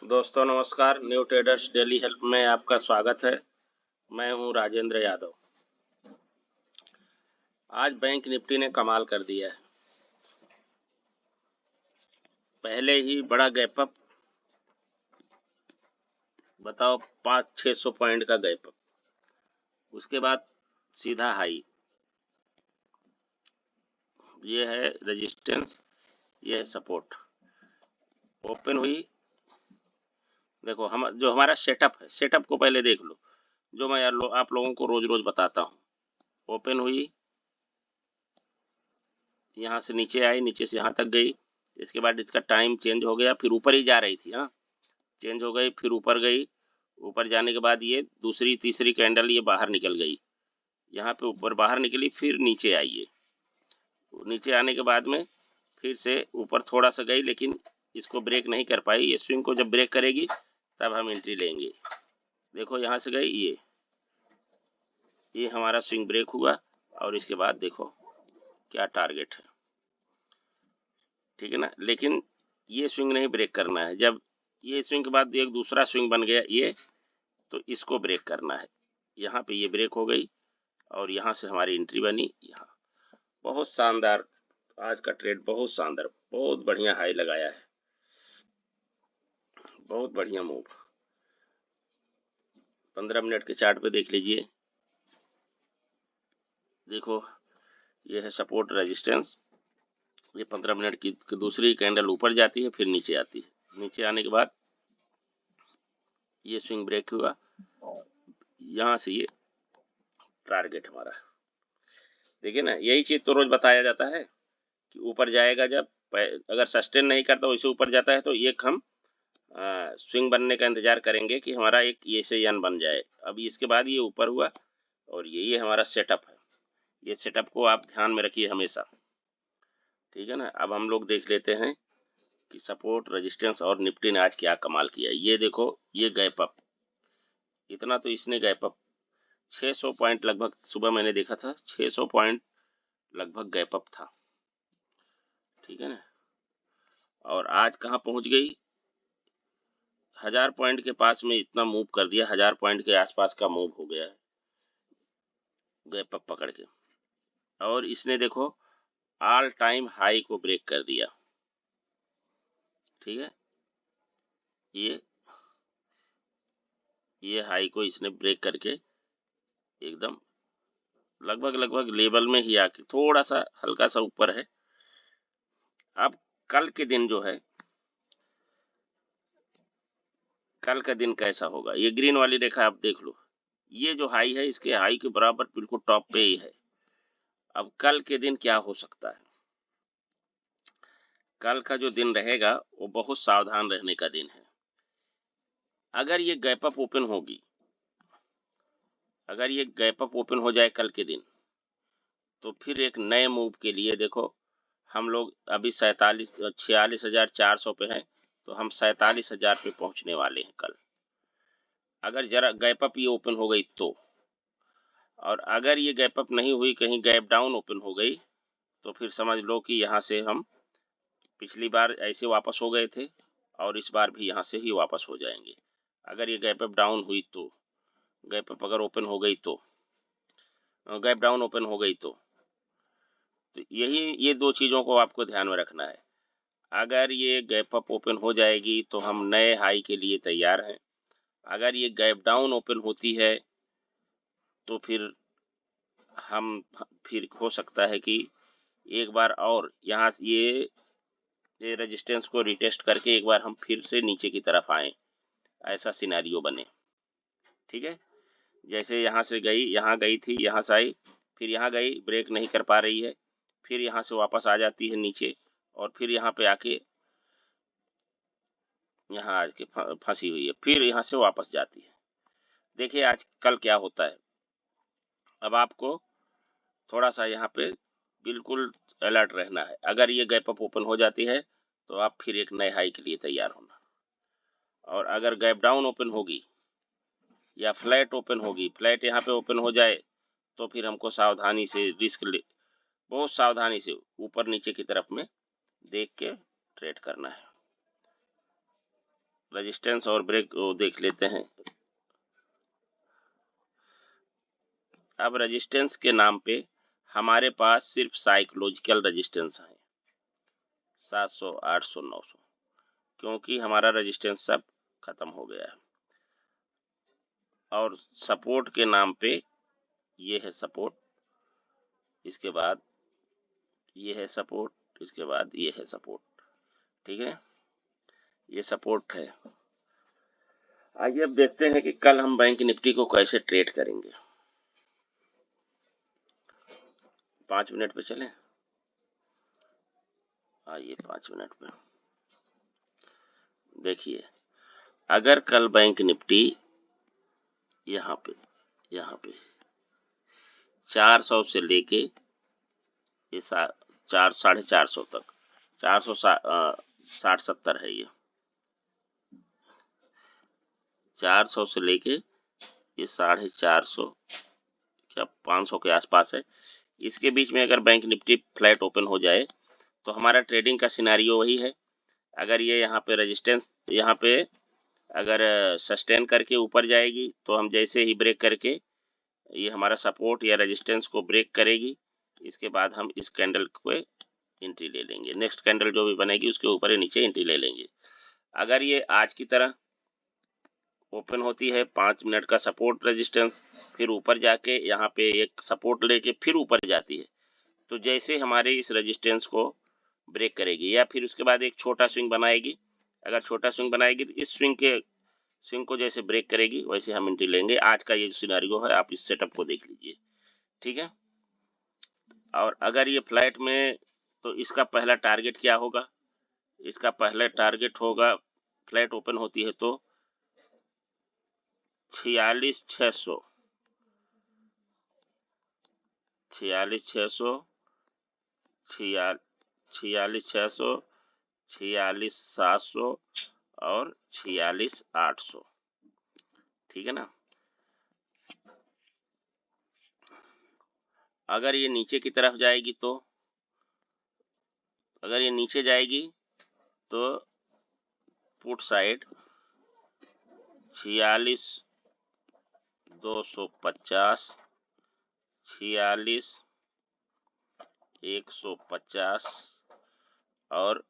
दोस्तों नमस्कार। New traders daily help में आपका स्वागत है। मैं हूं राजेंद्र यादव। आज बैंक निफ्टी ने कमाल कर दिया है। पहले ही बड़ा गैप अप, बताओ 500-600 पॉइंट का गैप अप, उसके बाद सीधा हाई। ये है रेजिस्टेंस, ये है सपोर्ट। ओपन हुई, देखो हम जो हमारा सेटअप है, सेटअप को पहले देख लो, जो मैं आप लोगों को रोज रोज बताता हूँ। ओपन हुई, यहाँ से नीचे आई, नीचे से यहाँ तक गई, इसके बाद इसका टाइम चेंज हो गया, फिर ऊपर ही जा रही थी, हाँ चेंज हो गई, फिर ऊपर गई। ऊपर जाने के बाद ये दूसरी तीसरी कैंडल ये बाहर निकल गई, यहाँ पे ऊपर बाहर निकली, फिर नीचे आई। ये नीचे आने के बाद में फिर से ऊपर थोड़ा सा गई, लेकिन इसको ब्रेक नहीं कर पाई। ये स्विंग को जब ब्रेक करेगी तब हम एंट्री लेंगे। देखो यहाँ से गई, ये हमारा स्विंग ब्रेक हुआ, और इसके बाद देखो क्या टारगेट है, ठीक है ना। लेकिन ये स्विंग नहीं ब्रेक करना है। जब ये स्विंग के बाद एक दूसरा स्विंग बन गया ये, तो इसको ब्रेक करना है। यहाँ पे ये ब्रेक हो गई और यहाँ से हमारी एंट्री बनी। यहाँ बहुत शानदार आज का ट्रेड, बहुत शानदार, बहुत बढ़िया हाई लगाया है, बहुत बढ़िया मूव। 15 मिनट के चार्ट पे देख लीजिए, देखो ये है सपोर्ट रेजिस्टेंस। ये 15 मिनट की दूसरी कैंडल ऊपर जाती है, फिर नीचे आती है। नीचे आने के बाद ये स्विंग ब्रेक हुआ, यहाँ से ये टारगेट हमारा। देखिए ना, यही चीज तो रोज बताया जाता है कि ऊपर जाएगा, जब अगर सस्टेन नहीं करता वैसे ऊपर जाता है, तो एक हम स्विंग बनने का इंतजार करेंगे कि हमारा एक ये से यन बन जाए। अब इसके बाद ये ऊपर हुआ, और ये हमारा सेटअप है। ये सेटअप को आप ध्यान में रखिए हमेशा, ठीक है ना। अब हम लोग देख लेते हैं कि सपोर्ट रेजिस्टेंस और निफ्टी ने आज क्या कमाल किया। ये देखो, ये गैप अप, इतना तो इसने गैप अप 600 पॉइंट लगभग, सुबह मैंने देखा था 600 पॉइंट लगभग गैप अप था, ठीक है ना। और आज कहाँ पहुंच गई, 1000 पॉइंट के पास में इतना मूव कर दिया, 1000 पॉइंट के आसपास का मूव हो गया है गैप अप पकड़ के। और इसने देखो ऑल टाइम हाई को ब्रेक कर दिया, ठीक है। ये हाई को इसने ब्रेक करके एकदम लगभग लेवल में ही आके थोड़ा सा हल्का सा ऊपर है। अब कल के दिन जो है, कल का दिन कैसा होगा, ये ग्रीन वाली रेखा आप देख लो, ये जो हाई है इसके हाई के बराबर बिल्कुल टॉप पे ही है। अब कल के दिन क्या हो सकता है, कल का जो दिन रहेगा वो बहुत सावधान रहने का दिन है। अगर ये गैप अप ओपन होगी, अगर ये गैप अप ओपन हो जाए कल के दिन, तो फिर एक नए मूव के लिए देखो, हम लोग अभी 46,400 पे हैं, तो हम 47,000 पे पहुंचने वाले हैं कल, अगर जरा गैप अप ये ओपन हो गई तो। और अगर ये गैप अप नहीं हुई, कहीं गैप डाउन ओपन हो गई, तो फिर समझ लो कि यहाँ से हम पिछली बार ऐसे वापस हो गए थे, और इस बार भी यहाँ से ही वापस हो जाएंगे। अगर ये गैप अप डाउन हुई तो, गैप अप अगर ओपन हो गई तो, गैप डाउन ओपन हो गई तो यही ये दो चीज़ों को आपको ध्यान में रखना है। अगर ये गैप अप ओपन हो जाएगी तो हम नए हाई के लिए तैयार हैं। अगर ये गैप डाउन ओपन होती है तो फिर हो सकता है कि एक बार और यहाँ ये रेजिस्टेंस को रिटेस्ट करके एक बार हम फिर से नीचे की तरफ आए, ऐसा सिनेरियो बने, ठीक है। जैसे यहाँ से गई, यहाँ गई थी, यहाँ से आई, फिर यहाँ गई, ब्रेक नहीं कर पा रही है, फिर यहाँ से वापस आ जाती है नीचे, और फिर यहाँ पे आके यहाँ आके फंसी हुई है, फिर यहाँ से वापस जाती है। देखिए आज कल क्या होता है। अब आपको थोड़ा सा यहाँ पे बिल्कुल अलर्ट रहना है। अगर ये गैप अप ओपन हो जाती है तो आप फिर एक नए हाई के लिए तैयार होना, और अगर गैप डाउन ओपन होगी या फ्लैट ओपन होगी, फ्लैट यहाँ पे ओपन हो जाए, तो फिर हमको सावधानी से बहुत सावधानी से ऊपर नीचे की तरफ में देख के ट्रेड करना है। रेजिस्टेंस और ब्रेक देख लेते हैं। अब रेजिस्टेंस के नाम पे हमारे पास सिर्फ साइकोलॉजिकल रेजिस्टेंस है 700, 800, 900, क्योंकि हमारा रेजिस्टेंस सब खत्म हो गया है। और सपोर्ट के नाम पे ये है सपोर्ट, इसके बाद ये है सपोर्ट, इसके बाद ये है सपोर्ट। ठीक है, ये सपोर्ट है। आइए अब देखते हैं कि कल हम बैंक निफ्टी को कैसे ट्रेड करेंगे। 5 मिनट पे चलें। आइए 5 मिनट पे देखिए, अगर कल बैंक निफ्टी यहाँ पे 400 से लेके ये 400-450 तक, 460-70 है ये, 400 से लेके ये 450 क्या 500 के आसपास है। इसके बीच में अगर बैंक निफ्टी फ्लैट ओपन हो जाए तो हमारा ट्रेडिंग का सिनेरियो वही है। अगर ये यहाँ पे रेजिस्टेंस यहाँ पे अगर सस्टेन करके ऊपर जाएगी तो हम जैसे ही ब्रेक करके ये हमारा सपोर्ट या रेजिस्टेंस को ब्रेक करेगी, इसके बाद हम इस कैंडल को एंट्री ले लेंगे। नेक्स्ट कैंडल जो भी बनेगी उसके ऊपर ही नीचे एंट्री ले लेंगे। अगर ये आज की तरह ओपन होती है 5 मिनट का सपोर्ट रेजिस्टेंस, फिर ऊपर जाके यहाँ पे एक सपोर्ट लेके फिर ऊपर जाती है, तो जैसे हमारे इस रेजिस्टेंस को ब्रेक करेगी या फिर उसके बाद एक छोटा स्विंग बनाएगी, अगर छोटा स्विंग बनाएगी तो इस स्विंग को जैसे ब्रेक करेगी वैसे हम एंट्री लेंगे। आज का ये सिनेरियो है, आप इस सेटअप को देख लीजिए। ठीक है, और अगर ये फ्लैट में तो इसका पहला टारगेट क्या होगा? इसका पहला टारगेट होगा, फ्लैट ओपन होती है तो 46,600, 46,600, 46,600, 46,700 और 46,800। ठीक है ना। अगर ये नीचे की तरफ जाएगी तो, अगर ये नीचे जाएगी तो पुट साइड 46,250, 46,150 और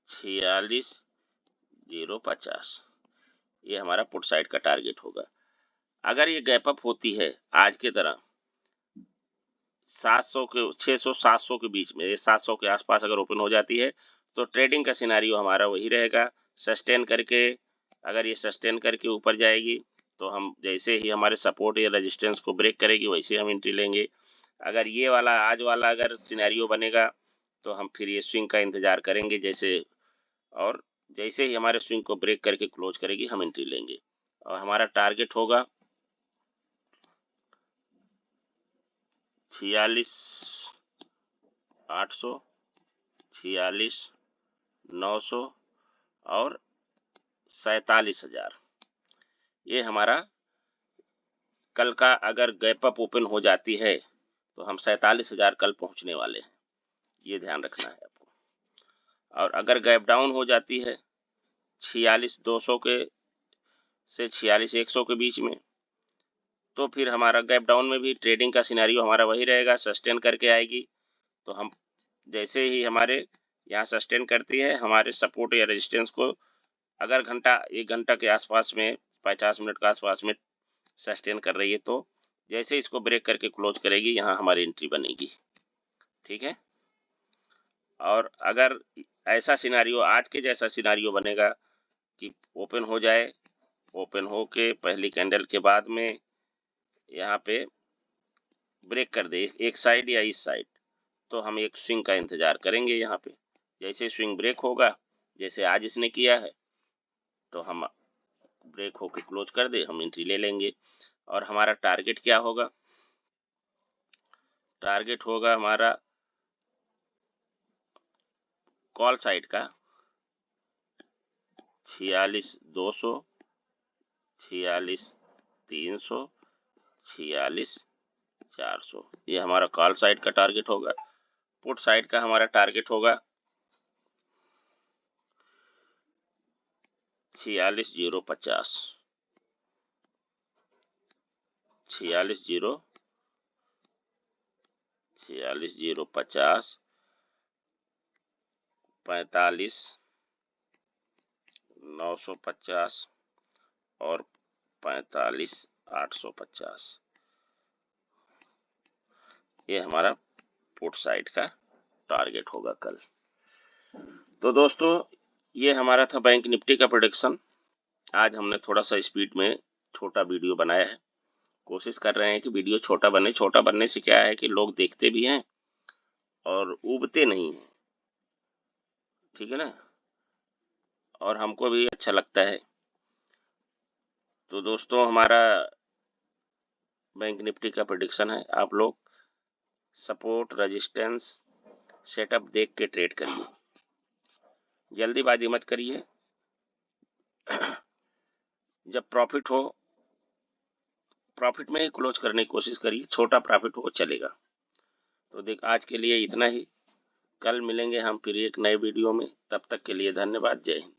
46,050, ये हमारा पुट साइड का टारगेट होगा। अगर ये गैप अप होती है आज के तरह 700 के 600 700 के बीच में, ये 700 के आसपास अगर ओपन हो जाती है तो ट्रेडिंग का सिनेरियो हमारा वही रहेगा, सस्टेन करके। अगर ये सस्टेन करके ऊपर जाएगी तो हम जैसे ही हमारे सपोर्ट या रेजिस्टेंस को ब्रेक करेगी वैसे हम एंट्री लेंगे। अगर ये वाला आज वाला अगर सिनेरियो बनेगा तो हम फिर ये स्विंग का इंतजार करेंगे जैसे, और जैसे ही हमारे स्विंग को ब्रेक करके क्लोज करेगी हम एंट्री लेंगे। और हमारा टारगेट होगा 46,800, 46,900 और 47,000। ये हमारा कल का अगर गैप अप ओपन हो जाती है तो हम 47,000 कल पहुंचने वाले हैं, ये ध्यान रखना है आपको। और अगर गैप डाउन हो जाती है 46,200 के से 46,100 के बीच में, तो फिर हमारा गैप डाउन में भी ट्रेडिंग का सिनेरियो हमारा वही रहेगा, सस्टेन करके आएगी तो हम जैसे ही हमारे यहाँ सस्टेन करती है हमारे सपोर्ट या रेजिस्टेंस को, अगर एक घंटा के आसपास में 50 मिनट के आसपास में सस्टेन कर रही है तो जैसे इसको ब्रेक करके क्लोज करेगी यहाँ हमारी एंट्री बनेगी। ठीक है, और अगर ऐसा सिनेरियो आज के जैसा सिनेरियो बनेगा कि ओपन हो जाए, ओपन हो के पहली कैंडल के बाद में यहाँ पे ब्रेक कर दे एक साइड या इस साइड, तो हम एक स्विंग का इंतजार करेंगे। यहाँ पे जैसे स्विंग ब्रेक होगा जैसे आज इसने किया है तो हम ब्रेक होके क्लोज कर दे हम एंट्री ले लेंगे। और हमारा टारगेट क्या होगा? टारगेट होगा हमारा कॉल साइड का 46,200, 46,300, 46,400, ये हमारा कॉल साइड का टारगेट होगा। पुट साइड का हमारा टारगेट होगा 46,050, 46,050, 45,950 और 45,850। ये हमारा पुट साइड का टारगेट होगा कल। तो दोस्तों ये हमारा था बैंक निफ्टी का प्रेडिक्शन। आज हमने थोड़ा सा स्पीड में छोटा वीडियो बनाया है। कोशिश कर रहे हैं कि वीडियो छोटा बने। छोटा बनने से क्या है कि लोग देखते भी हैं और उबते नहीं हैं, ठीक है ना, और हमको भी अच्छा लगता है। तो दोस्तों हमारा बैंक निफ्टी का प्रेडिक्शन है। आप लोग सपोर्ट रेजिस्टेंस सेटअप देख के ट्रेड करिए, जल्दीबाजी मत करिए। जब प्रॉफिट हो, प्रॉफिट में ही क्लोज करने की कोशिश करिए। छोटा प्रॉफिट हो चलेगा। तो देख आज के लिए इतना ही। कल मिलेंगे हम फिर एक नए वीडियो में। तब तक के लिए धन्यवाद। जय हिंद।